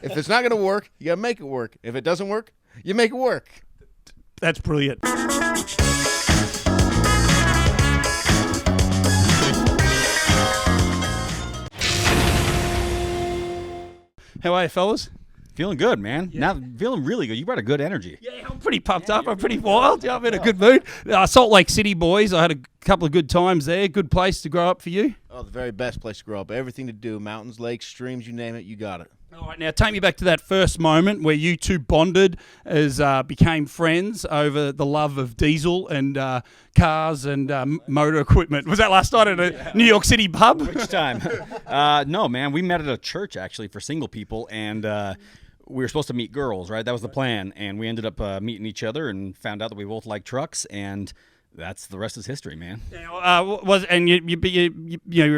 If it's not going to work, you got to make it work. If it doesn't work, you make it work. That's brilliant. How are you, fellas? Feeling good, man. Yeah. Now feeling really good. You brought a good energy. Yeah, I'm pretty pumped up. I'm pretty wild. Yeah, I'm in a good mood. Salt Lake City, boys. I had a couple of good times there. Good place to grow up for you. Oh, the very best place to grow up. Everything to do. Mountains, lakes, streams, you name it, you got it. All right, now take me back to that first moment where you two bonded as became friends over the love of diesel and cars and motor equipment. Was that last night at a New York City pub? Which time? No, man. We met at a church, actually, for single people, and we were supposed to meet girls, right? That was the plan, and we ended up meeting each other and found out that we both like trucks, and that's the rest is history, man. You're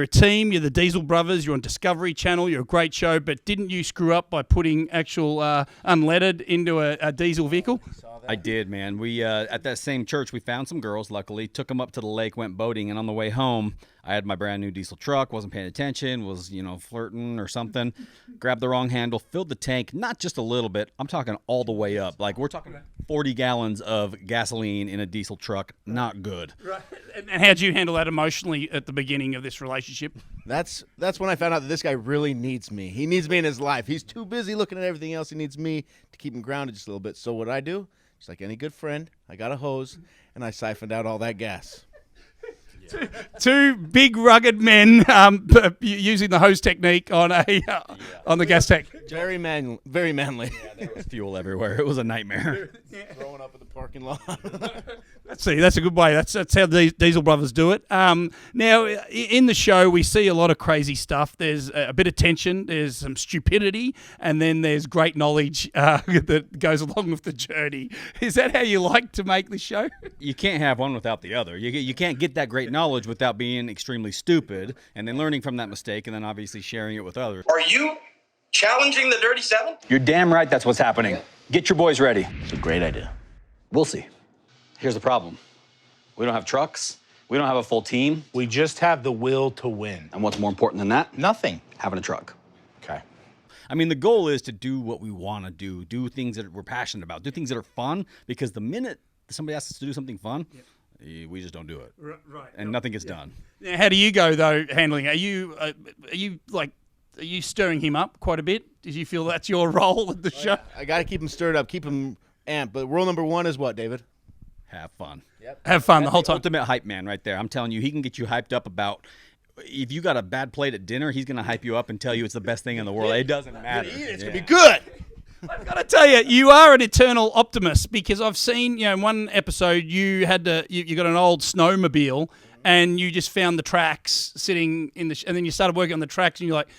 a team. You're the Diesel Brothers. You're on Discovery Channel. You're a great show, but didn't you screw up by putting actual unleaded into a diesel vehicle? I did, man. We at that same church, we found some girls, luckily, took them up to the lake, went boating, and on the way home, I had my brand new diesel truck, wasn't paying attention, was, flirting or something, grabbed the wrong handle, filled the tank, not just a little bit, I'm talking all the way up. Like, we're talking 40 gallons of gasoline in a diesel truck, not good. Right. And how'd you handle that emotionally at the beginning of this relationship? That's when I found out that this guy really needs me. He needs me in his life. He's too busy looking at everything else. He needs me to keep him grounded just a little bit. So what I do, just like any good friend, I got a hose, and I siphoned out all that gas. Two big rugged men using the hose technique on the gas tank. Very manly. Yeah, there was fuel everywhere. It was a nightmare. Throwing up in the parking lot. That's a good way. That's how the Diesel Brothers do it. Now, in the show, we see a lot of crazy stuff. There's a bit of tension. There's some stupidity, and then there's great knowledge that goes along with the journey. Is that how you like to make the show? You can't have one without the other. You can't get that great knowledge without being extremely stupid, and then learning from that mistake, and then obviously sharing it with others. Are you challenging the Dirty Seven? You're damn right that's what's happening. Get your boys ready. It's a great idea. We'll see. Here's the problem. We don't have trucks. We don't have a full team. We just have the will to win. And what's more important than that? Nothing. Having a truck. Okay. I mean, the goal is to do what we want to do things that we're passionate about, do things that are fun, because the minute somebody asks us to do something fun, we just don't do it. Right. And nothing gets done. Now, how do you go, though, handling it? Are you stirring him up quite a bit? Did you feel that's your role at the show? I got to keep him stirred up, keep him amped. But rule number one is what, David? Have fun. Yep. Have fun the whole time. Ultimate hype man right there. I'm telling you, he can get you hyped up about, if you got a bad plate at dinner, he's going to hype you up and tell you it's the best thing in the world. It doesn't matter. It's going to be good. I've got to tell you, you are an eternal optimist, because I've seen, in one episode you had you got an old snowmobile and you just found the tracks sitting in and then you started working on the tracks and you're like,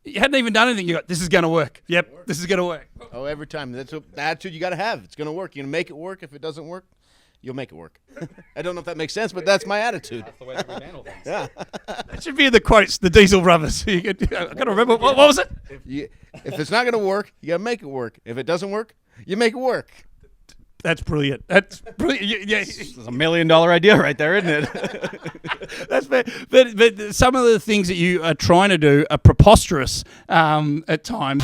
you hadn't even done anything. You got, this is going to work. Yep, this is going to work. Oh, every time. That's the attitude you got to have. It's going to work. You're going to make it work. If it doesn't work, you'll make it work. I don't know if that makes sense, but that's my attitude. That's the way that we handle things. Yeah. That should be in the quotes, the Diesel Brothers. I got to remember, what was it? If it's not going to work, you got to make it work. If it doesn't work, you make it work. That's brilliant. That's brilliant. Yeah. It's a $1 million idea right there, isn't it? That's fair. But some of the things that you are trying to do are preposterous at times.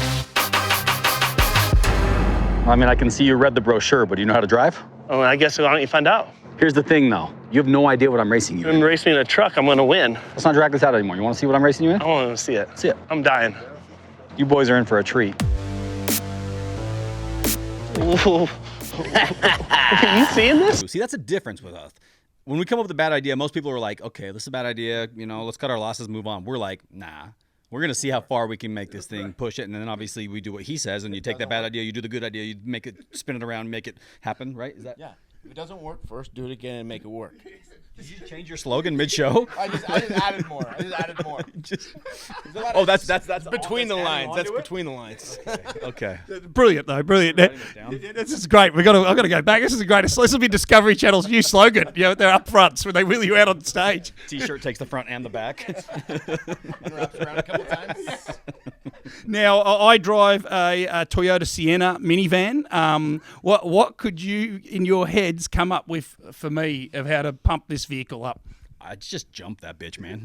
I mean, I can see you read the brochure, but do you know how to drive? Oh, I guess why don't you find out? Here's the thing, though. You have no idea what I'm racing you You're in. racing me in a truck, I'm gonna win. Let's not drag this out anymore. You want to see what I'm racing you in? I want to see it. See it. I'm dying. You boys are in for a treat. Ooh. Are you seeing this? See, that's a difference with us. When we come up with a bad idea, most people are like, okay, this is a bad idea. Let's cut our losses, move on. We're like, nah. We're going to see how far we can make this thing, push it, and then obviously we do what he says, and you take that bad idea, you do the good idea, you make it, spin it around, make it happen, right? Is that? Yeah. If it doesn't work, first do it again and make it work. Did you change your slogan mid-show? I just added more. Oh, that's between the lines. That's between the lines. Okay. Brilliant, though. Brilliant. This is great. I've got to go back. This is the greatest. This will be Discovery Channel's new slogan. They're up fronts when they wheel you out on stage. T-shirt takes the front and the back. And wraps around a couple times. Now, I drive a Toyota Sienna minivan. What could you, in your heads, come up with for me of how to pump this vehicle up? I just jump that bitch, man.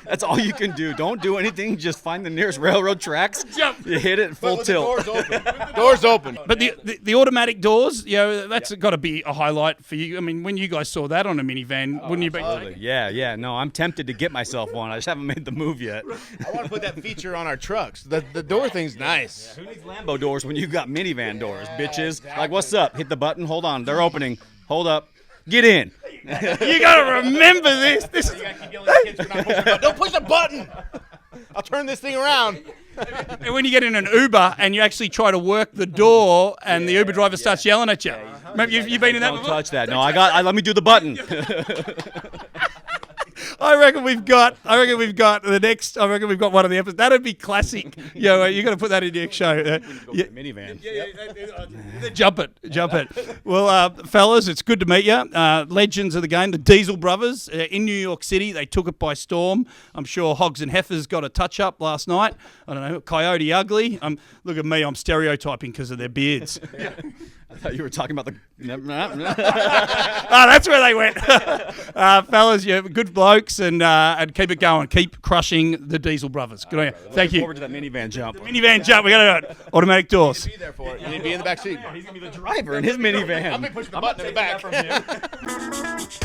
That's all you can do. Don't do anything. Just find the nearest railroad tracks. Jump. You hit it full tilt. Doors open. Doors open. But the automatic doors, that's got to be a highlight for you. I mean, when you guys saw that on a minivan, wouldn't you be? Yeah. No, I'm tempted to get myself one. I just haven't made the move yet. I want to put that feature on our trucks. The door thing's nice. Who needs Lambo doors when you got minivan doors, bitches? Like, what's up? Hit the button. Hold on. They're opening. Hold up. Get in. You got to remember this. This is. Don't push the button. I'll turn this thing around. And when you get in an Uber and you actually try to work the door, and the Uber driver starts yelling at you. Remember, you've been in that Don't before? touch that. No, let me do the button. I reckon we've got the next. I reckon we've got one of the episodes. That'd be classic. You got to put that in your show. Minivan. Jump it. Well, fellas, it's good to meet you. Legends of the game, the Diesel Brothers in New York City. They took it by storm. I'm sure Hogs and Heifers got a touch up last night. I don't know, Coyote Ugly. Look at me, I'm stereotyping because of their beards. I thought you were talking about the. That's where they went. Fellas, you're good blokes, and keep it going. Keep crushing the Diesel Brothers. Good on you. Thank you. Forward to that minivan jump. Minivan jump. We got to do it. Automatic doors. Be there for it. You need to be in the back seat. He's gonna be the driver in his minivan. I'm gonna push the button in the back from here.